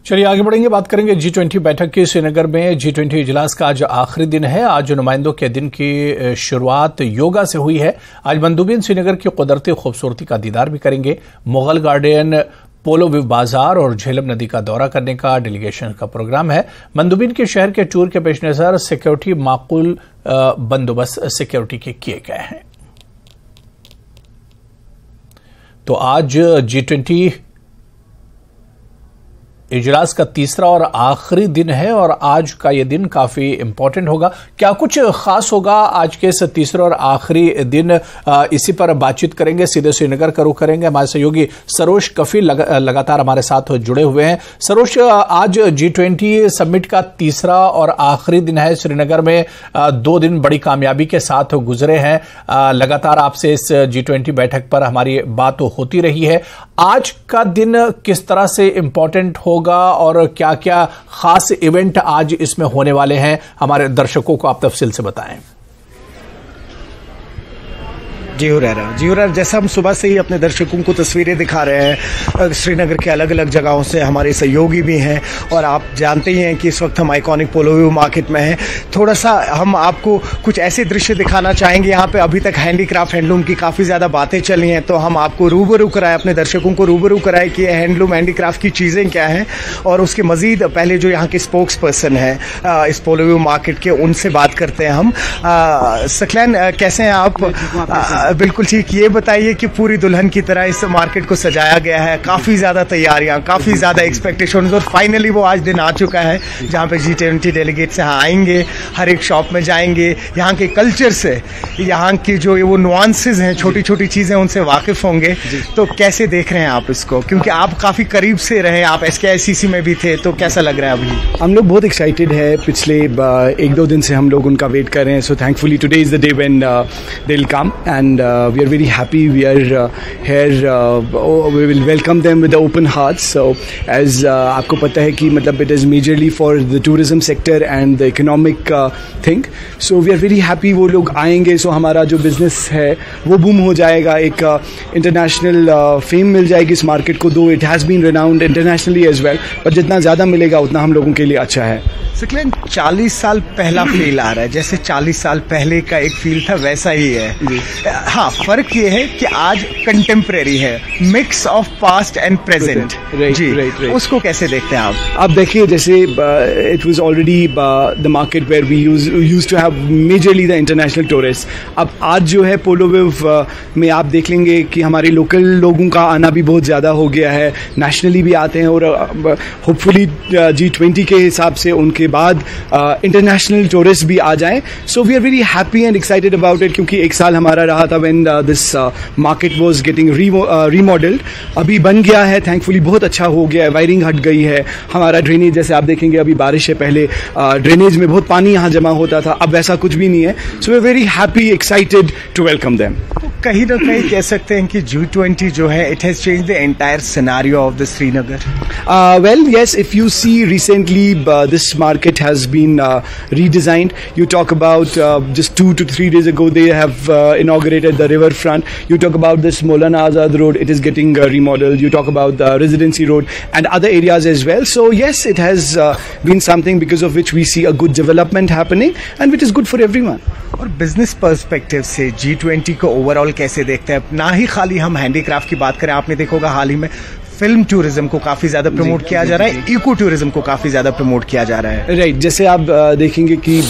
चलिए आगे बढ़ेंगे, बात करेंगे G20 बैठक की। श्रीनगर में G20 इजलास का आज आखिरी दिन है। आज नुमाइंदों के दिन की शुरुआत योगा से हुई है। आज मंदूबिन श्रीनगर की कुदरती खूबसूरती का दीदार भी करेंगे। मुगल गार्डन, पोलो व्यू बाजार और झेलम नदी का दौरा करने का डेलीगेशन का प्रोग्राम है। मंदूबिन के शहर के टूर के पेश नजर सिक्योरिटी माकूल बंदोबस्त सिक्योरिटी के किए गए हैं। तो आज G20 इजलास का तीसरा और आखिरी दिन है और आज का ये दिन काफी इंपॉर्टेंट होगा। क्या कुछ खास होगा आज के इस तीसरे और आखिरी दिन, इसी पर बातचीत करेंगे। सीधे श्रीनगर का रुख करेंगे। हमारे सहयोगी सरोज कफील लगातार हमारे साथ जुड़े हुए हैं। सरोज, आज G20 समिट का तीसरा और आखिरी दिन है। श्रीनगर में 2 दिन बड़ी कामयाबी के साथ गुजरे हैं। लगातार आपसे इस G20 बैठक पर हमारी बात होती रही है। आज का दिन किस तरह से इंपॉर्टेंट होगा और क्या क्या खास इवेंट आज इसमें होने वाले हैं, हमारे दर्शकों को आप तफसील से बताएं। जी हुरैरा, जैसा हम सुबह से ही अपने दर्शकों को तस्वीरें दिखा रहे हैं, श्रीनगर के अलग अलग जगहों से हमारे सहयोगी भी हैं और आप जानते ही हैं कि इस वक्त हम आइकॉनिक पोलो व्यू मार्केट में हैं। थोड़ा सा हम आपको कुछ ऐसे दृश्य दिखाना चाहेंगे। यहाँ पे अभी तक हैंडीक्राफ्ट, हैंडलूम की काफ़ी ज़्यादा बातें चली हैं, तो हम आपको रूबरू कराएं, अपने दर्शकों को रूबरू कराएं कि हैंडलूम, हैंडीक्राफ्ट की चीज़ें क्या हैं। और उसके मज़ीद पहले जो यहाँ के स्पोक्स पर्सन है इस पोलो व्यू मार्केट के, उनसे बात करते हैं हम। सकलैन, कैसे हैं आप? बिल्कुल ठीक। ये बताइए कि पूरी दुल्हन की तरह इस मार्केट को सजाया गया है, काफ़ी ज़्यादा तैयारियां, काफ़ी ज़्यादा एक्सपेक्टेशंस, और फाइनली वो आज दिन आ चुका है जहाँ पे G20 डेलीगेट्स यहाँ आएंगे, हर एक शॉप में जाएंगे, यहाँ के कल्चर से, यहाँ की जो वो नुआंसेस हैं, छोटी छोटी चीज़ें, उनसे वाकिफ़ होंगे। तो कैसे देख रहे हैं आप इसको, क्योंकि आप काफ़ी करीब से रहे, आप SKICC में भी थे, तो कैसा लग रहा है अभी? हम लोग बहुत एक्साइटेड है। पिछले 1-2 दिन से हम लोग उनका वेट कर रहे हैं। So thankfully today is the day when they will come and we are very happy. We are here. We will welcome them with the open hearts. So, as आपको पता है कि मतलब it is majorly for the tourism sector and the economic thing. So we are very happy वो लोग आएंगे. So हमारा जो business है वो boom हो जाएगा. एक international fame मिल जाएगी इस market को. Though it has been renowned internationally as well. पर जितना ज़्यादा मिलेगा उतना हम लोगों के लिए अच्छा है. सकलैन, 40 साल पहला फील आ रहा है, जैसे 40 साल पहले का एक फील था वैसा ही है। हाँ, फर्क ये है कि आज कंटेम्प्रेरी है, mix of past and present. जी, उसको कैसे देखते हैं आप? आप देखिए, जैसे it was already the market where we used to have majorly the international tourist. अब आज जो है पोलो व्यू में आप देख लेंगे कि हमारे लोकल लोगों का आना भी बहुत ज़्यादा हो गया है, नेशनली भी आते हैं, और होपफुली G20 के हिसाब से उनके बाद इंटरनेशनल टूरिस्ट भी आ जाएं। So we are very happy and excited about it, क्योंकि एक साल हमारा रहा था when this market was getting remodelled. अभी बन गया है, थैंकफुली बहुत अच्छा हो गया है, वायरिंग हट गई है, हमारा ड्रेनेज, जैसे आप देखेंगे अभी बारिश है, पहले ड्रेनेज में बहुत पानी यहाँ जमा होता था, अब वैसा कुछ भी नहीं है। So we are very happy, excited to welcome them. कहीं ना कहीं कह सकते हैं कि G20 जो है, it has changed the entire scenario of the Srinagar. Well, yes, if you see recently this market has been redesigned. You talk about just 2 to 3 days ago they have inaugurated the riverfront. You talk about this Maulana Azad Road, it is getting remodeled. You talk about the Residency Road and other areas as well. So yes, it has been something because of which we see a good development happening and which is good for everyone. और business perspective से G20 को overall कैसे देखते हैं? ना ही खाली हम handicraft की बात करें, आपने देखा होगा हाल ही में फिल्म टूरिज्म को काफी ज्यादा प्रमोट किया जा रहा है, इको टूरिज्म को काफी ज्यादा प्रमोट किया जा रहा है। राइट, जैसे आप देखेंगे कि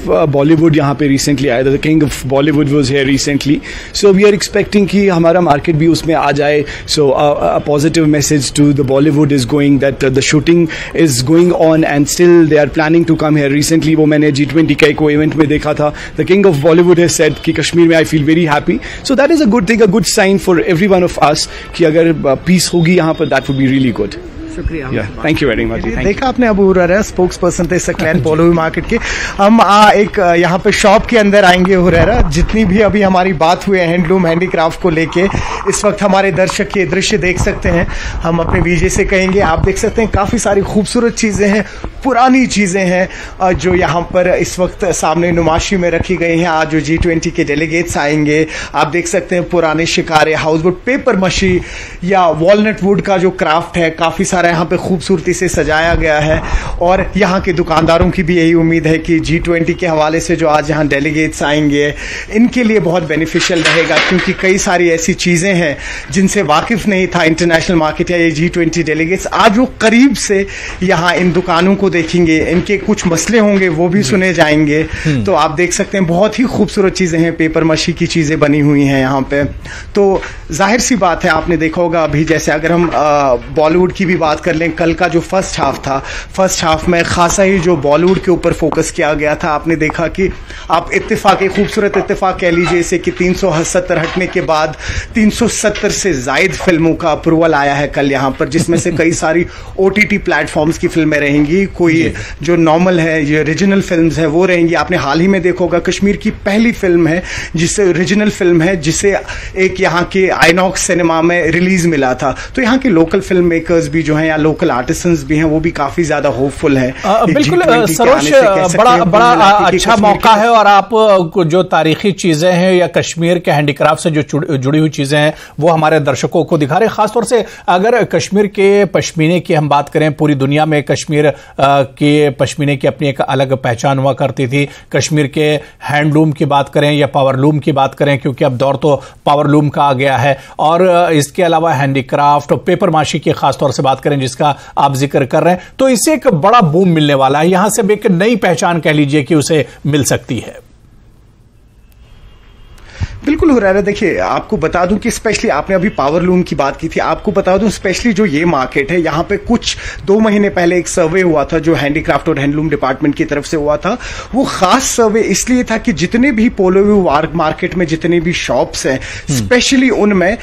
बॉलीवुड यहाँ पे रिसेंटली आया था, the king of Bollywood was here recently. So we are expecting कि हमारा मार्केट भी उसमें आ जाए। So a positive message to the Bollywood is going that the shooting is going on and still they are planning to come here. Recently वो मैंने G20 का एक इवेंट में देखा था, the king of Bollywood has said कि कश्मीर में I feel very happy. So that is a good thing, a good sign for every one of us कि अगर पीस होगी यहाँ पर, that would be really good. शुक्रिया, थैंक यू वेरी मच। देखा आपने, अबू हुरैरा स्पोक्स पर्सन थे सकलैन पोलो व्यू मार्केट के। हम एक यहाँ पे शॉप के अंदर आएंगे हुरैरा। जितनी भी अभी हमारी बात हुई है हैंडलूम, हैंडीक्राफ्ट को लेके, इस वक्त हमारे दर्शक ये दृश्य देख सकते हैं। हम अपने विजय से कहेंगे, आप देख सकते हैं काफ़ी सारी खूबसूरत चीज़ें हैं, पुरानी चीज़ें हैं जो यहाँ पर इस वक्त सामने नुमाशी में रखी गई हैं। आज जो G20 के डेलीगेट्स आएंगे, आप देख सकते हैं पुराने शिकारे, हाउस बोट, पेपर मशी या वॉलनट वुड का जो क्राफ्ट है, काफ़ी सारा यहाँ पे खूबसूरती से सजाया गया है। और यहाँ के दुकानदारों की भी यही उम्मीद है कि G20 के हवाले से जो आज यहाँ डेलीगेट्स आएंगे इनके लिए बहुत बेनिफिशियल रहेगा, क्योंकि कई सारी ऐसी चीज़ें हैं जिनसे वाकिफ नहीं था इंटरनेशनल मार्केट या ये G20 डेलीगेट्स। आज वो करीब से यहाँ इन दुकानों को देखेंगे, इनके कुछ मसले होंगे वो भी सुने जाएंगे। तो आप देख सकते हैं बहुत ही खूबसूरत चीज़ें हैं, पेपर मशी की चीज़ें बनी हुई हैं यहाँ पे। तो जाहिर सी बात है, आपने देखा होगा अभी जैसे अगर हम बॉलीवुड की भी बात कर लें, कल का जो फर्स्ट हाफ था, फर्स्ट हाफ में खासा ही जो बॉलीवुड के ऊपर फोकस किया गया था। आपने देखा कि आप इत्तेफाक, एक खूबसूरत इत्तेफाक कह लीजिए इसे, कि 370 हटने के बाद 370 से जायद फिल्मों का अप्रूवल आया है कल यहाँ पर, जिसमें से कई सारी OTT प्लेटफॉर्म्स की फिल्में रहेंगी, कोई जो नॉर्मल है, जो रीजनल फिल्म्स हैं वो रहेंगी। आपने हाल ही में देखा होगा कश्मीर की पहली फिल्म है जिसे रीजनल फिल्म है, जिसे एक यहाँ के आइनॉक्स सिनेमा में रिलीज मिला था। तो यहाँ के लोकल फिल्म मेकर्स भी जो हैं या लोकल आर्टिसंस भी हैं वो भी काफी ज्यादा होपफुल हैं। बिल्कुल सरोज, बड़ा अच्छा मौका है। और आप जो तारीखी चीजें हैं या कश्मीर के हैंडीक्राफ्ट से जो जुड़ी हुई चीजें हैं वो हमारे दर्शकों को दिखा रहे हैं। खासतौर से अगर कश्मीर के पश्मीने की हम बात करें, पूरी दुनिया में कश्मीर के पश्मीने की अपनी एक अलग पहचान हुआ करती थी। कश्मीर के हैंडलूम की बात करें या पावरलूम की बात करें, क्योंकि अब दौर तो पावरलूम का आ गया है, और इसके अलावा हैंडीक्राफ्ट और पेपर माशी की खासतौर से बात करें जिसका आप जिक्र कर रहे हैं, तो इससे एक बड़ा बूम मिलने वाला है। यहां से एक नई पहचान कह लीजिए कि उसे मिल सकती है। बिल्कुल हुरैरा, देखिए आपको बता दूं कि स्पेशली आपने अभी पावरलूम की बात की थी, आपको बता दूं स्पेशली जो ये मार्केट है यहाँ पे कुछ 2 महीने पहले एक सर्वे हुआ था जो हैंडीक्राफ्ट और हैंडलूम डिपार्टमेंट की तरफ से हुआ था। वो खास सर्वे इसलिए था कि जितने भी पोलोव्यू मार्केट में जितने भी शॉप्स हैं, स्पेशली उनमें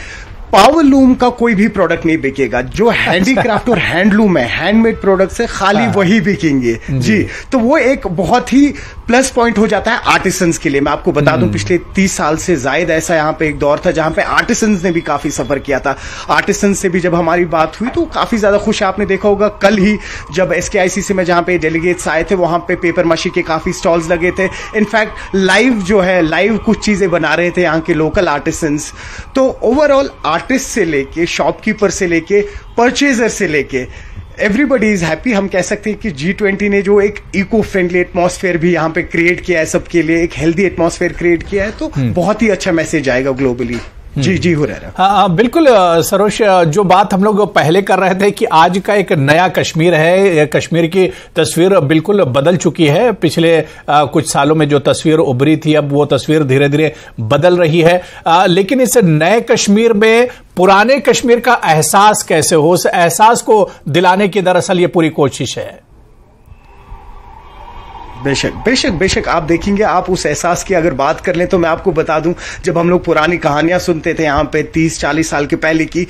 पावरलूम का कोई भी प्रोडक्ट नहीं बिकेगा। जो हैंडीक्राफ्ट और हैंडलूम है, हैंडमेड प्रोडक्ट से खाली वही बिकेंगे जी। तो वो एक बहुत ही प्लस पॉइंट हो जाता है आर्टिसंस के लिए। मैं आपको बता दूं पिछले 30 साल से जायद ऐसा यहाँ पे एक दौर था जहां पे आर्टिसंस ने भी काफी सफर किया था। आर्टिसंस से भी जब हमारी बात हुई तो काफी ज्यादा खुश है। आपने देखा होगा कल ही जब SKICC में जहां पे डेलीगेट्स आए थे वहां पे पेपर माशी के काफी स्टॉल्स लगे थे। इनफैक्ट लाइव जो है, लाइव कुछ चीजें बना रहे थे यहाँ के लोकल आर्टिसंस। तो ओवरऑल आर्टिस्ट से लेके, शॉपकीपर से लेके, परचेजर से लेके एवरीबडी इज हैप्पी। हम कह सकते हैं कि G20 ने जो एक इको फ्रेंडली एटमॉस्फेयर भी यहाँ पे क्रिएट किया है, सबके लिए एक हेल्दी एटमॉस्फेयर क्रिएट किया है, तो बहुत ही अच्छा मैसेज आएगा ग्लोबली। जी हुरैरा। हाँ बिल्कुल सरोज, जो बात हम लोग पहले कर रहे थे कि आज का एक नया कश्मीर है, कश्मीर की तस्वीर बिल्कुल बदल चुकी है। पिछले कुछ सालों में जो तस्वीर उभरी थी अब वो तस्वीर धीरे धीरे बदल रही है। लेकिन इस नए कश्मीर में पुराने कश्मीर का एहसास कैसे हो, उस एहसास को दिलाने की दरअसल ये पूरी कोशिश है। बेशक बेशक बेशक, आप देखेंगे, आप उस एहसास की अगर बात कर लें तो मैं आपको बता दूं, जब हम लोग पुरानी कहानियां सुनते थे यहाँ पे 30-40 साल के पहले की,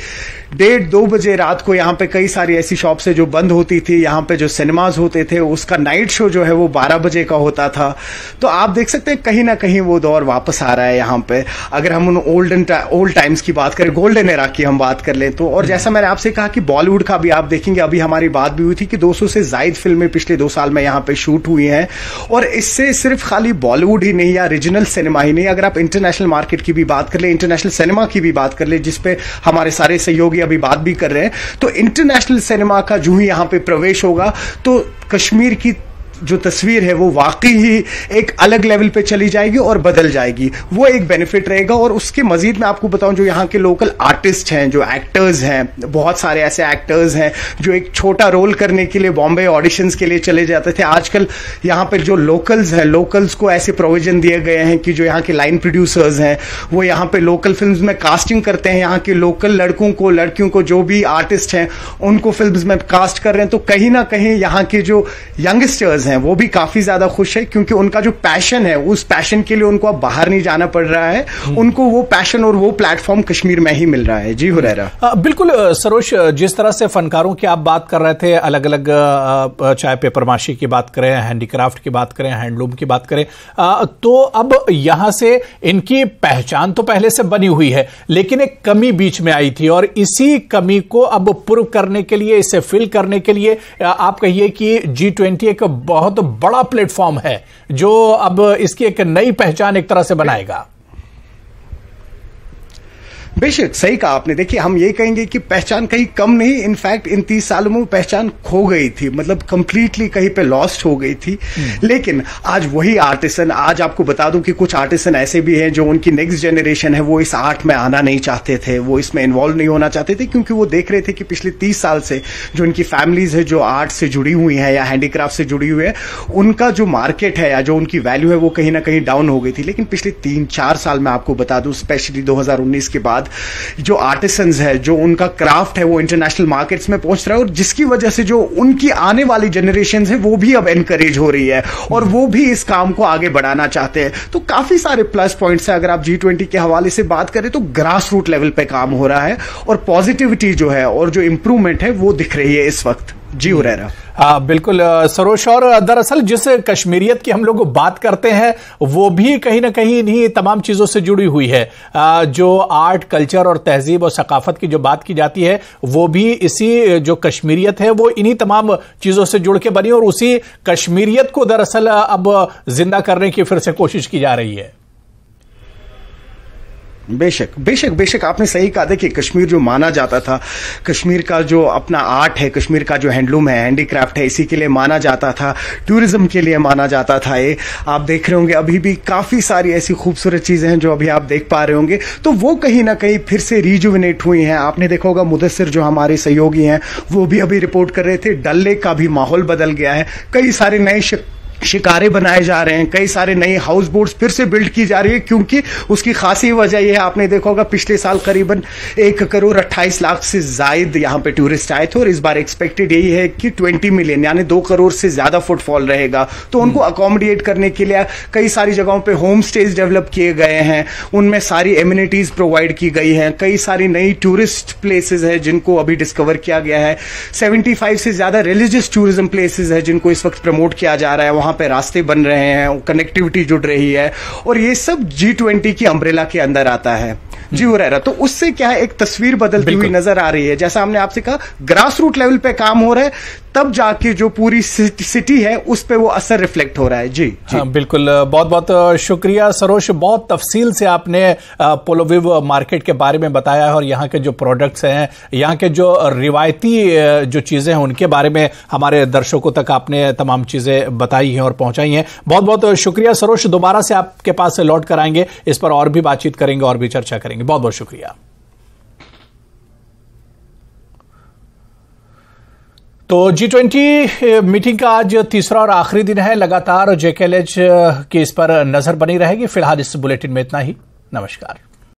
1:30-2 बजे रात को यहाँ पे कई सारी ऐसी शॉप्स है जो बंद होती थी। यहाँ पे जो सिनेमाज होते थे उसका नाइट शो जो है वो 12 बजे का होता था। तो आप देख सकते हैं कहीं ना कहीं वो दौर वापस आ रहा है यहाँ पे। अगर हम उन ओल्ड टाइम्स की बात करें, गोल्डन एरा की हम बात कर लें तो, और जैसा मैंने आपसे कहा कि बॉलीवुड का भी आप देखेंगे, अभी हमारी बात भी हुई थी कि 200 से जायद फिल्में पिछले 2 साल में यहाँ पे शूट हुई हैं। और इससे सिर्फ खाली बॉलीवुड ही नहीं या रीजनल सिनेमा ही नहीं, अगर आप इंटरनेशनल मार्केट की भी बात कर ले, इंटरनेशनल सिनेमा की भी बात कर ले, जिसपे हमारे सारे सहयोगी अभी बात भी कर रहे हैं, तो इंटरनेशनल सिनेमा का जो ही यहां पे प्रवेश होगा तो कश्मीर की जो तस्वीर है वो वाकई ही एक अलग लेवल पे चली जाएगी और बदल जाएगी। वो एक बेनिफिट रहेगा। और उसके मजीद मैं आपको बताऊं, जो यहाँ के लोकल आर्टिस्ट हैं, जो एक्टर्स हैं, बहुत सारे ऐसे एक्टर्स हैं जो एक छोटा रोल करने के लिए बॉम्बे ऑडिशंस के लिए चले जाते थे। आजकल यहाँ पे जो लोकल्स हैं, लोकल्स को ऐसे प्रोविजन दिए गए हैं कि जो यहाँ के लाइन प्रोड्यूसर्स हैं वो यहाँ पे लोकल फिल्म्स में कास्टिंग करते हैं। यहाँ के लोकल लड़कों को, लड़कियों को, जो भी आर्टिस्ट हैं उनको फिल्म्स में कास्ट कर रहे हैं। तो कहीं ना कहीं यहाँ के जो यंगस्टर्स हैं वो भी काफी ज्यादा खुश है, क्योंकि उनका जो पैशन है, उस पैशन के लिए उनको अब बाहर नहीं जाना पड़ रहा है। उनको वो पैशन और वो प्लेटफॉर्म कश्मीर में ही मिल रहा है। जी हुरैरा। बिल्कुल सरोज, जिस तरह से फनकारों की आप बात कर रहे थे, अलग अलग चाहे पेपरमाशी की बात करें, हैंडीक्राफ्ट की बात करें, हैंडलूम की बात करें, तो अब यहां से इनकी पहचान तो पहले से बनी हुई है, लेकिन एक कमी बीच में आई थी और इसी कमी को अब पूर्ण करने के लिए, इसे फिल करने के लिए आप कहिए कि G20 एक बहुत बड़ा प्लेटफॉर्म है जो अब इसकी एक नई पहचान एक तरह से बनाएगा। बेशक सही कहा आपने। देखिए, हम ये कहेंगे कि पहचान कहीं कम नहीं, इनफैक्ट इन 30 सालों में पहचान खो गई थी, मतलब कंप्लीटली कहीं पे लॉस्ट हो गई थी। लेकिन आज वही आर्टिसन, आज आपको बता दूं कि कुछ आर्टिसन ऐसे भी हैं जो उनकी नेक्स्ट जनरेशन है, वो इस आर्ट में आना नहीं चाहते थे, वो इसमें इन्वॉल्व नहीं होना चाहते थे, क्योंकि वो देख रहे थे कि पिछले 30 साल से जो उनकी फैमिलीज है जो आर्ट से जुड़ी हुई है या हैंडीक्राफ्ट से जुड़ी हुई है, उनका जो मार्केट है या जो उनकी वैल्यू है वो कहीं ना कहीं डाउन हो गई थी। लेकिन पिछले 3-4 साल में आपको बता दूं, स्पेशली 2019 के बाद जो आर्टिसंस है, जो उनका क्राफ्ट है, वो इंटरनेशनल मार्केट्स में पहुंच रहा है, और जिसकी वजह से जो उनकी आने वाली जनरेशन है वो भी अब एनकरेज हो रही है और वो भी इस काम को आगे बढ़ाना चाहते हैं। तो काफी सारे प्लस पॉइंट्स है। अगर आप G20 के हवाले से बात करें तो ग्रास रूट लेवल पे काम हो रहा है और पॉजिटिविटी जो है और जो इंप्रूवमेंट है वो दिख रही है इस वक्त। जी हुरैरा। बिल्कुल सरोज, और दरअसल जिस कश्मीरियत की हम लोग बात करते हैं वो भी कहीं ना कहीं इन्हीं तमाम चीजों से जुड़ी हुई है। जो आर्ट, कल्चर और तहजीब और सकाफत की जो बात की जाती है वो भी इसी जो कश्मीरियत है वो इन्हीं तमाम चीजों से जुड़ के बनी और उसी कश्मीरियत को दरअसल अब जिंदा करने की फिर से कोशिश की जा रही है। बेशक बेशक बेशक आपने सही कहा। देखिए, कश्मीर जो माना जाता था, कश्मीर का जो अपना आर्ट है, कश्मीर का जो हैंडलूम है, हैंडीक्राफ्ट है, इसी के लिए माना जाता था, टूरिज्म के लिए माना जाता था। ये आप देख रहे होंगे अभी भी काफी सारी ऐसी खूबसूरत चीजें हैं जो अभी आप देख पा रहे होंगे, तो वो कहीं ना कहीं फिर से रिजुविनेट हुई हैं। आपने देखा होगा मुदस्सिर जो हमारे सहयोगी हैं वो भी अभी रिपोर्ट कर रहे थे, डल लेक का भी माहौल बदल गया है, कई सारे नए शिकारे बनाए जा रहे हैं, कई सारे नए हाउस बोट्स फिर से बिल्ड की जा रही है, क्योंकि उसकी खासी वजह यह है, आपने देखा होगा पिछले साल करीबन 1 करोड़ 28 लाख से जायद यहां पे टूरिस्ट आए थे और इस बार एक्सपेक्टेड यही है कि 20 मिलियन यानी 2 करोड़ से ज्यादा फुटफॉल रहेगा। तो उनको अकोमोडेट करने के लिए कई सारी जगहों पर होम स्टेज डेवलप किए गए हैं, उनमें सारी एमिनिटीज प्रोवाइड की गई हैं, कई सारी नई टूरिस्ट प्लेसेज है जिनको अभी डिस्कवर किया गया है, 75 से ज्यादा रिलीजियस टूरिज्म प्लेसेज है जिनको इस वक्त प्रमोट किया जा रहा है, वहां पे रास्ते बन रहे हैं, कनेक्टिविटी जुड़ रही है और ये सब G20 की अम्ब्रेला के अंदर आता है। जी हुरैरा, तो उससे क्या है, एक तस्वीर बदलती हुई नजर आ रही है। जैसा हमने आपसे कहा, ग्रास रूट लेवल पे काम हो रहा है, तब जाके जो पूरी सिटी है उस पे वो असर रिफ्लेक्ट हो रहा है। जी हाँ, बिल्कुल। बहुत बहुत शुक्रिया सरोज, बहुत तफसील से आपने पोलोविव मार्केट के बारे में बताया है और यहाँ के जो प्रोडक्ट्स हैं, यहाँ के जो रिवायती जो चीजें हैं उनके बारे में हमारे दर्शकों तक आपने तमाम चीजें बताई हैं और पहुंचाई हैं। बहुत बहुत शुक्रिया सरोज, दोबारा से आपके पास से लौट कर आएंगे, इस पर और भी बातचीत करेंगे और भी चर्चा करेंगे। बहुत बहुत शुक्रिया। तो G20 मीटिंग का आज तीसरा और आखिरी दिन है। लगातार JKLH की इस पर नजर बनी रहेगी। फिलहाल इस बुलेटिन में इतना ही। नमस्कार।